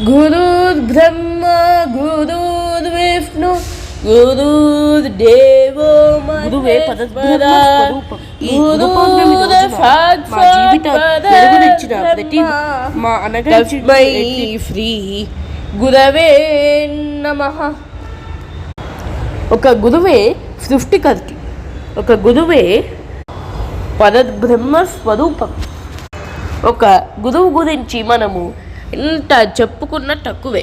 గురుర్బ్రహ్మ గురుర్విష్ణు గురుర్దేవో గురువే పరబ్రహ్మ స్వరూపం. ఈ గురు గురు పౌర్ణమి రోజున మా జీవిత వెలుగునిచ్చిన ప్రతి మా తస్మై శ్రీ గురవే నమః. ఒక గురువే సృష్టికర్త, ఒక గురువే పరబ్రహ్మ స్వరూపం. ఒక గురువు గురించి మనము ఎంత చెప్పుకున్న తక్కువే.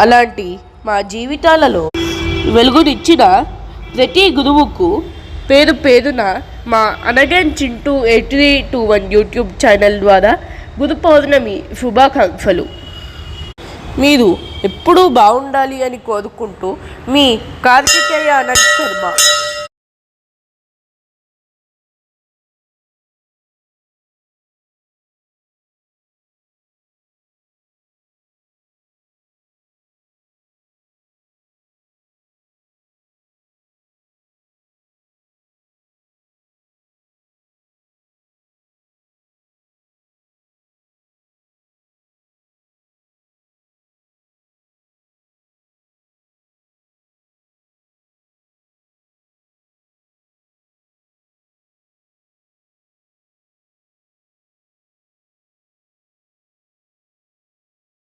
అలాంటి మా జీవితాలలో వెలుగునిచ్చిన ప్రతి గురువుకు పేరు పేరున మా అనగన్ చింటూ 8321 యూట్యూబ్ ఛానల్ ద్వారా గురు పౌర్ణమి శుభాకాంక్షలు. మీరు ఎప్పుడూ బాగుండాలి అని కోరుకుంటూ మీ కార్తికేయ అనంత్ శర్మ.